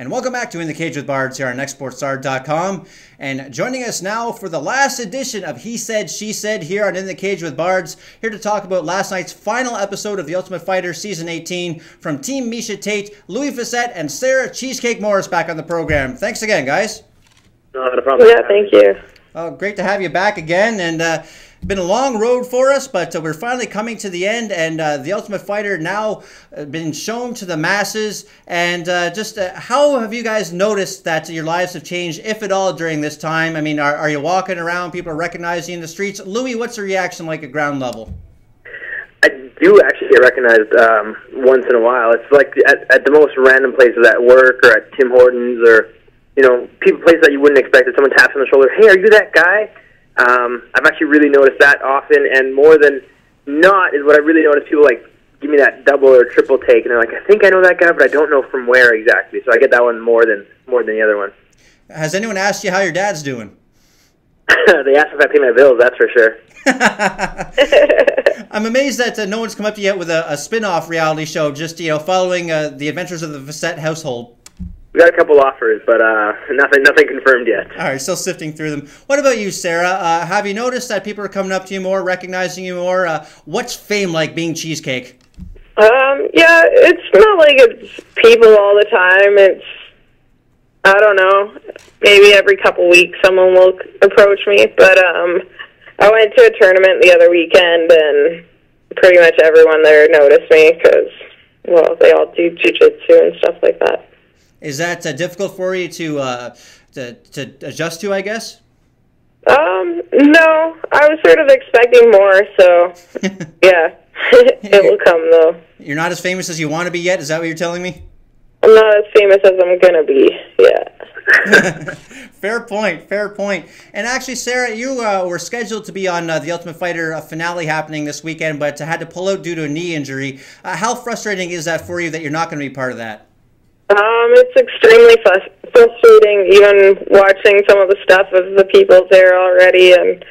And welcome back to In the Cage with Bards here on nextsportstar.com. And joining us now for the last edition of He Said, She Said here on In the Cage with Bards, here to talk about last night's final episode of The Ultimate Fighter Season 18 from Team Misha Tate, Louis Fisette, and Sarah Cheesecake Morris back on the program. Thanks again, guys. Not a problem. Yeah, thank you. Oh, great to have you back again. And been a long road for us, but we're finally coming to the end, and The Ultimate Fighter now been shown to the masses. And how have you guys noticed that your lives have changed, if at all, during this time? I mean, are you walking around, people are recognizing you in the streets? Louis, what's the reaction like at ground level? I do actually get recognized once in a while. It's like at the most random places, at work or at Tim Hortons, or places that you wouldn't expect. That someone taps on the shoulder, "Hey, are you that guy?" I've actually really noticed that often, and more than not is what I really notice, people like give me that double or triple take, and they're like, "I think I know that guy, but I don't know from where exactly." So I get that one more than the other one. Has anyone asked you how your dad's doing? They asked if I pay my bills, that's for sure. I'm amazed that no one's come up to you yet with a spin-off reality show, just following the adventures of the Fisette household. We got a couple offers, but nothing confirmed yet. All right, still sifting through them. What about you, Sarah? Have you noticed that people are coming up to you more, recognizing you more? What's fame like being Cheesecake? Yeah, it's not like it's people all the time. It's, I don't know, maybe every couple weeks someone will approach me. But I went to a tournament the other weekend, and pretty much everyone there noticed me because, well, they all do jiu-jitsu and stuff like that. Is that difficult for you to adjust to, I guess? No. I was sort of expecting more, so yeah, it will come, though. You're not as famous as you want to be yet? Is that what you're telling me? I'm not as famous as I'm going to be yet. Fair point, fair point. And actually, Sarah, you were scheduled to be on The Ultimate Fighter finale happening this weekend, but had to pull out due to a knee injury. How frustrating is that for you that you're not going to be part of that? It's extremely frustrating, even watching some of the stuff of the people there already. And,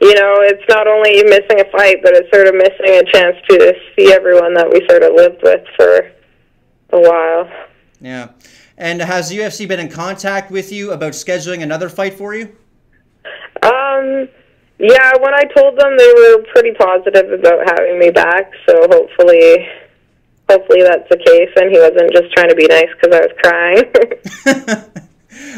it's not only missing a fight, but it's sort of missing a chance to see everyone that we sort of lived with for a while. Yeah. And has the UFC been in contact with you about scheduling another fight for you? Yeah, when I told them, they were pretty positive about having me back, so hopefully that's the case, and he wasn't just trying to be nice because I was crying.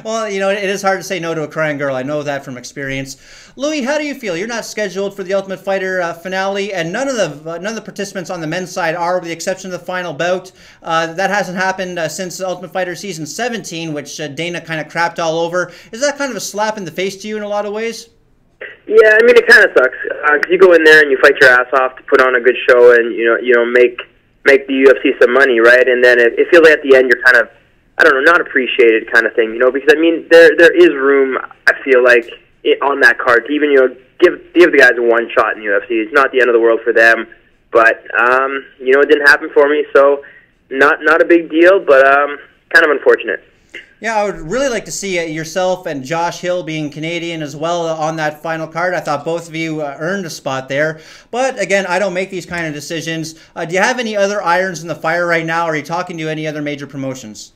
Well, it is hard to say no to a crying girl. I know that from experience. Louis, how do you feel? You're not scheduled for the Ultimate Fighter finale, and none of the participants on the men's side are, with the exception of the final bout. That hasn't happened since Ultimate Fighter Season 17, which Dana kind of crapped all over. Is that kind of a slap in the face to you in a lot of ways? Yeah, I mean, it kind of sucks because you go in there and you fight your ass off to put on a good show, and make the UFC some money, right? And then it feels like at the end you're kind of, I don't know, not appreciated kind of thing, because I mean there is room, I feel like, on that card to even give the guys one shot in the UFC. It's not the end of the world for them, but it didn't happen for me, so not a big deal, but kind of unfortunate. Yeah, I would really like to see yourself and Josh Hill, being Canadian as well, on that final card. I thought both of you earned a spot there. But again, I don't make these kind of decisions. Do you have any other irons in the fire right now? Or are you talking to any other major promotions?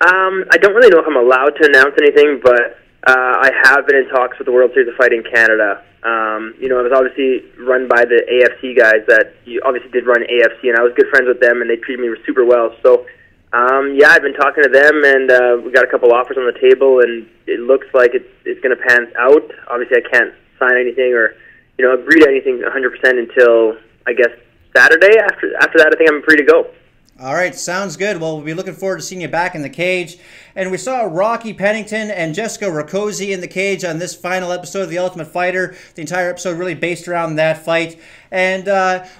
I don't really know if I'm allowed to announce anything, but I have been in talks with the World Series of Fighting Canada. It was obviously run by the AFC guys that obviously did run AFC, and I was good friends with them, and they treated me super well. So yeah, I've been talking to them, and we got a couple offers on the table, and it looks like it's going to pan out. Obviously, I can't sign anything or agree to anything 100% until, I guess, Saturday. After that, I think I'm free to go. All right, sounds good. Well, we'll be looking forward to seeing you back in the cage. And we saw Rocky Pennington and Jessica Rakoczy in the cage on this final episode of The Ultimate Fighter. The entire episode really based around that fight. And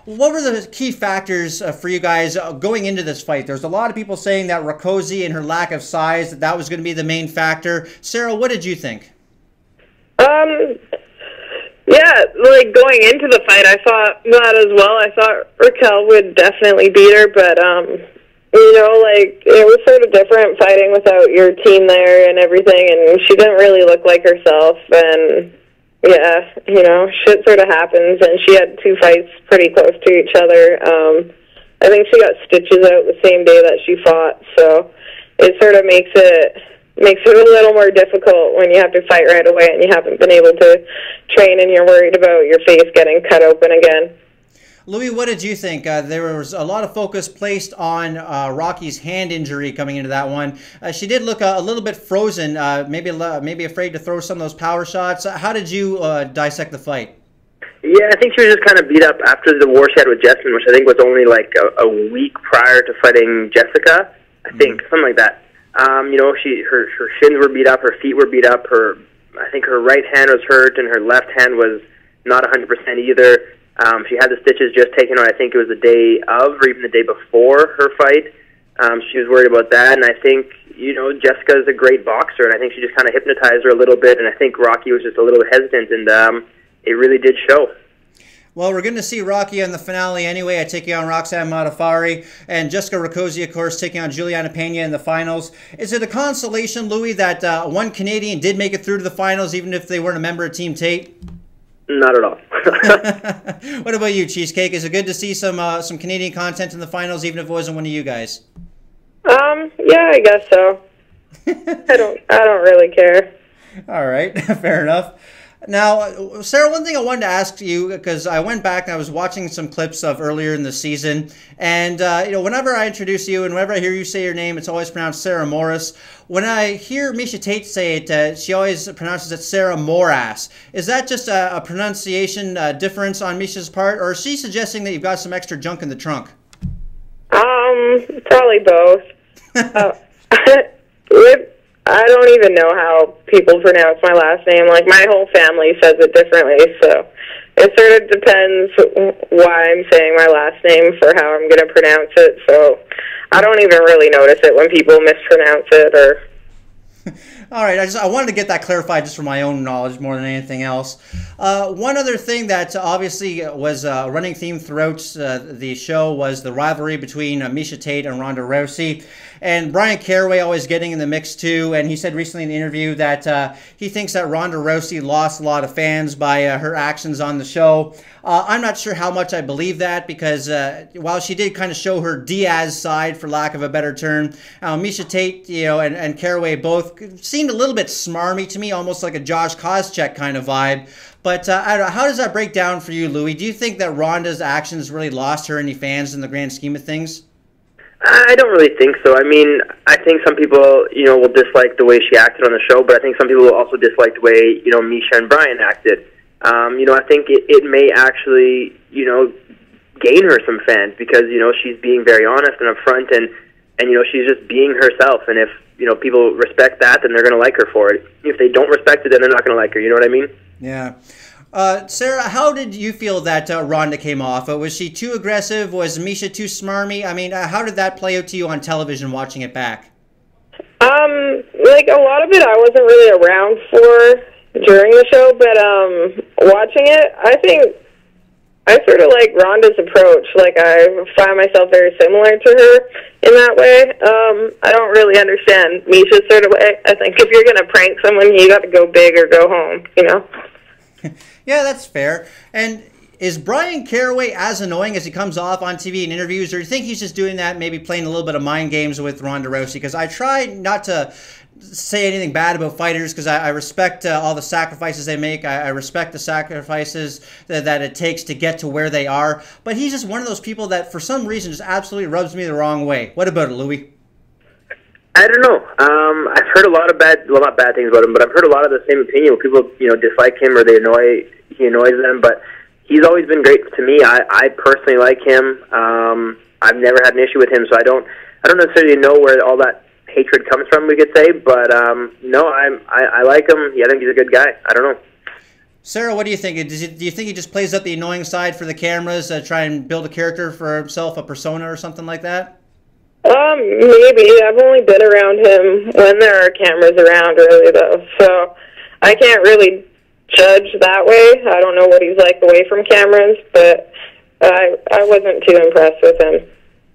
what were the key factors for you guys going into this fight? There's a lot of people saying that Rakoczy and her lack of size, that was going to be the main factor. Sarah, what did you think? Yeah, like going into the fight, I thought that as well. I thought Raquel would definitely beat her, but it was sort of different fighting without your team there and everything, and she didn't really look like herself, and yeah, shit sort of happens, and she had two fights pretty close to each other. I think she got stitches out the same day that she fought, so it sort of makes it a little more difficult when you have to fight right away and you haven't been able to train and you're worried about your face getting cut open again. Louis, what did you think? There was a lot of focus placed on Rocky's hand injury coming into that one. She did look a little bit frozen, maybe afraid to throw some of those power shots. How did you dissect the fight? Yeah, I think she was just kind of beat up after the war she had with Jessamine, which I think was only like a week prior to fighting Jessica. I think, something like that. You know, her shins were beat up, her feet were beat up, I think her right hand was hurt, and her left hand was not 100% either. She had the stitches just taken out, I think it was the day of, or even the day before her fight. She was worried about that, and I think, you know, Jessica's a great boxer, and I think she just kind of hypnotized her a little bit, and I think Rocky was just a little hesitant, and it really did show. Well, we're going to see Rocky in the finale anyway, taking on Roxanne Modafferi, and Jessica Rakoczy, of course, taking on Juliana Pena in the finals. Is it a consolation, Louis, that one Canadian did make it through to the finals, even if they weren't a member of Team Tate? Not at all. What about you, Cheesecake? Is it good to see some Canadian content in the finals, even if it wasn't one of you guys? Yeah, I guess so. I don't really care. All right, fair enough. Now, Sarah, one thing I wanted to ask you, because I went back and I was watching some clips of earlier in the season, and you know, whenever I introduce you and whenever I hear you say your name, it's always pronounced Sarah Morris. When I hear Miesha Tate say it, she always pronounces it Sarah Moras. Is that just a pronunciation difference on Miesha's part, or is she suggesting that you've got some extra junk in the trunk? Probably both. I don't even know how people pronounce my last name. Like, my whole family says it differently, so it sort of depends why I'm saying my last name for how I'm going to pronounce it. So I don't even really notice it when people mispronounce it or... All right, I wanted to get that clarified just for my own knowledge more than anything else. One other thing that obviously was a running theme throughout the show was the rivalry between Miesha Tate and Ronda Rousey. And Brian Caraway always getting in the mix too, and he said recently in an interview that he thinks that Ronda Rousey lost a lot of fans by her actions on the show. I'm not sure how much I believe that, because while she did kind of show her Diaz side, for lack of a better term, Miesha Tate, you know, and Caraway both seemed a little bit smarmy to me, almost like a Josh Koscheck kind of vibe. But I don't know, how does that break down for you, Louis? Do you think that Ronda's actions really lost her any fans in the grand scheme of things? I don't really think so. I mean, I think some people, you know, will dislike the way she acted on the show, but I think some people will also dislike the way, you know, Miesha and Brian acted. You know, I think it may actually, you know, gain her some fans because, you know, she's being very honest and upfront, and you know, she's just being herself. And if, you know, people respect that, then they're going to like her for it. If they don't respect it, then they're not going to like her. You know what I mean? Yeah. Sarah, how did you feel that Ronda came off? Was she too aggressive? Was Miesha too smarmy? I mean, how did that play out to you on television watching it back? Like, a lot of it I wasn't really around for during the show, but watching it, I think I sort of like Ronda's approach. Like, I find myself very similar to her in that way. I don't really understand Miesha's sort of way. I think if you're going to prank someone, you got to go big or go home, you know? Yeah, that's fair. And is Brian Caraway as annoying as he comes off on TV in interviews, or do you think he's just doing that, maybe playing a little bit of mind games with Ronda Rousey? Because I try not to say anything bad about fighters, because I respect all the sacrifices they make. I respect the sacrifices that it takes to get to where they are. But he's just one of those people that, for some reason, just absolutely rubs me the wrong way. What about it, Louis? I don't know. I've heard a lot of not bad things about him, but I've heard a lot of the same opinion where people, you know, dislike him or he annoys them. But he's always been great to me. I personally like him. I've never had an issue with him, so I don't necessarily know where all that hatred comes from, we could say. But no, I like him. Yeah, I think he's a good guy. I don't know. Sarah, what do you think? Do you think he just plays up the annoying side for the cameras, try and build a character for himself, a persona or something like that? Maybe. I've only been around him when there are cameras around, really, though. So I can't really judge that way. I don't know what he's like away from cameras, but I wasn't too impressed with him.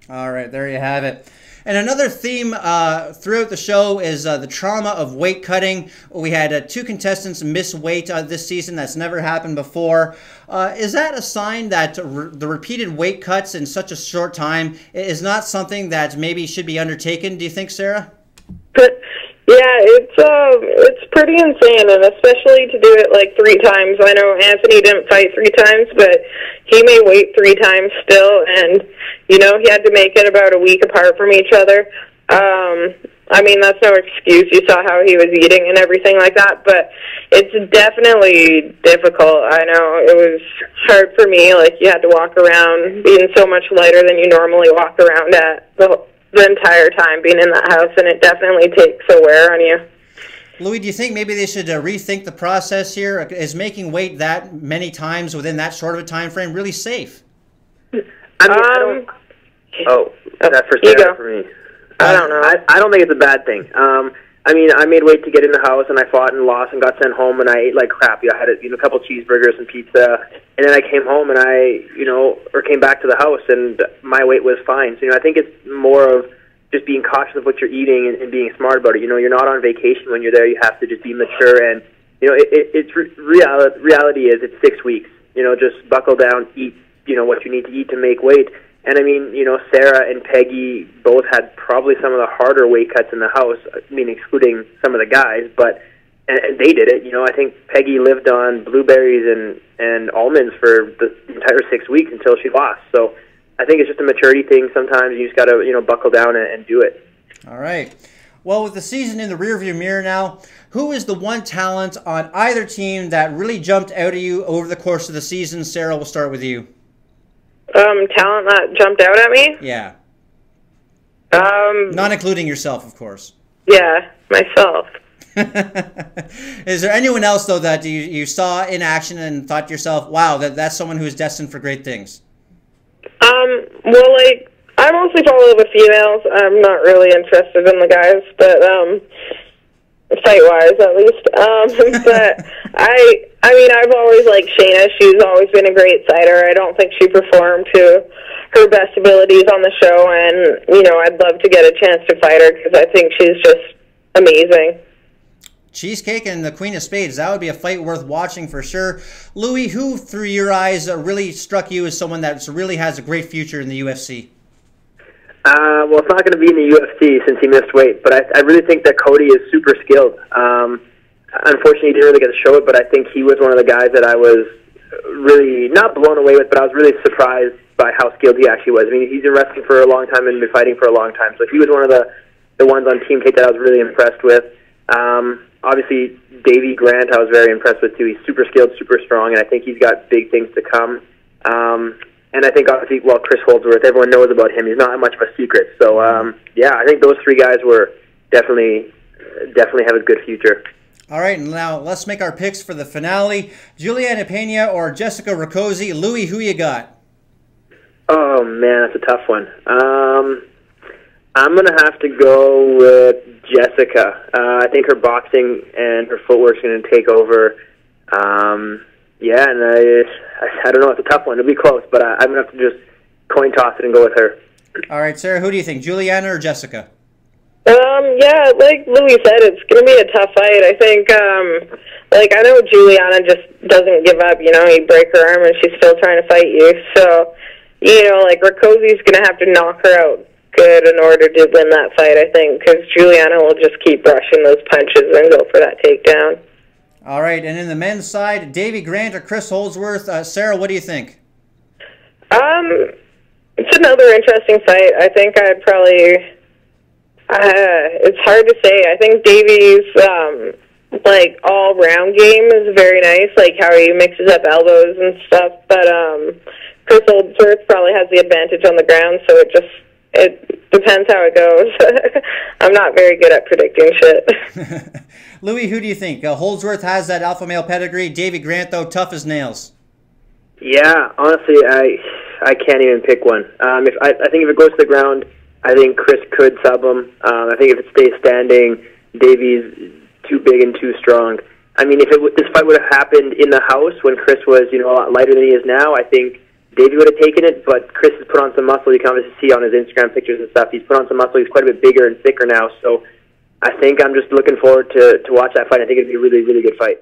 All right, there you have it. And another theme throughout the show is the trauma of weight cutting. We had 2 contestants miss weight this season. That's never happened before. Is that a sign that the repeated weight cuts in such a short time is not something that maybe should be undertaken, do you think, Sarah? Yeah, it's pretty insane, and especially to do it like 3 times. I know Anthony didn't fight 3 times, but he may wait 3 times still, and you know he had to make it about a week apart from each other. I mean, that's no excuse. You saw how he was eating and everything like that, but it's definitely difficult. I know it was hard for me. Like, you had to walk around being so much lighter than you normally walk around at the entire time being in that house, and it definitely takes a wear on you. Louis, do you think maybe they should rethink the process here? Is making weight that many times within that short of a time frame really safe? I mean, I don't... Oh, that's for Sarah for me. I don't know. I don't think it's a bad thing. I mean, I made weight to get in the house, and I fought and lost and got sent home, and I ate like crap. I had a couple cheeseburgers and pizza, and then I came home and or came back to the house, and my weight was fine. So, I think it's more of just being cautious of what you're eating and being smart about it. You're not on vacation when you're there. You have to just be mature, and reality is it's 6 weeks. Just buckle down, eat what you need to eat to make weight. And I mean, Sarah and Peggy both had probably some of the harder weight cuts in the house, I mean, excluding some of the guys, but and they did it. I think Peggy lived on blueberries and almonds for the entire 6 weeks until she lost. So I think it's just a maturity thing. Sometimes you just got to, buckle down and do it. All right. Well, with the season in the rearview mirror now, who is the one talent on either team that really jumped out at you over the course of the season? Sarah, we'll start with you. Talent that jumped out at me? Yeah. Not including yourself, of course. Yeah, myself. Is there anyone else, though, that you saw in action and thought to yourself, wow, that's someone who is destined for great things? Well, like, I mostly follow the females. I'm not really interested in the guys, but, fight-wise, at least. But I mean, I've always liked Shayna. She's always been a great fighter. I don't think she performed to her best abilities on the show, and, I'd love to get a chance to fight her because I think she's just amazing. Cheesecake and the Queen of Spades, that would be a fight worth watching for sure. Louis, who, through your eyes, really struck you as someone that really has a great future in the UFC? Well, it's not going to be in the UFC since he missed weight, but I really think that Cody is super skilled. Unfortunately, he didn't really get to show it, but I think he was one of the guys that I was really, not blown away with, but I was really surprised by how skilled he actually was. I mean, he's been wrestling for a long time and been fighting for a long time, so he was one of the ones on Team Cake that I was really impressed with. Obviously, Davey Grant I was very impressed with, too. He's super skilled, super strong, and I think he's got big things to come. And I think, obviously, Chris Holdsworth, everyone knows about him. He's not much of a secret. So, yeah, I think those 3 guys were definitely have a good future. All right, now let's make our picks for the finale. Juliana Pena or Jessica Rakoczy. Louis, who you got? Oh, man, that's a tough one. I'm going to have to go with Jessica. I think her boxing and her footwork's going to take over. Yeah, and I don't know. It's a tough one. It'll be close, but I'm going to have to just coin toss it and go with her. All right, Sarah, who do you think, Juliana or Jessica? Yeah, like Louis said, it's going to be a tough fight. I think, I know Juliana just doesn't give up. You break her arm and she's still trying to fight you. So, Rakoczy's going to have to knock her out good in order to win that fight, I think, because Juliana will just keep rushing those punches and go for that takedown. All right, and in the men's side, Davey Grant or Chris Holdsworth. Sarah, what do you think? It's another interesting fight. I think I'd probably... it's hard to say. I think Davey's, all-round game is very nice, like how he mixes up elbows and stuff, but Chris Holdsworth probably has the advantage on the ground, so it depends how it goes. I'm not very good at predicting shit. Louis, who do you think? Holdsworth has that alpha male pedigree. Davey Grant, though, tough as nails. Yeah, honestly, I can't even pick one. I think if it goes to the ground, I think Chris could sub him. I think if it stays standing, Davey's too big and too strong. I mean, if this fight would have happened in the house when Chris was, a lot lighter than he is now, I think Davey would have taken it, but Chris has put on some muscle. You can obviously see on his Instagram pictures and stuff. He's put on some muscle. He's quite a bit bigger and thicker now. So I think I'm just looking forward to watch that fight. I think it'd be a really, really good fight.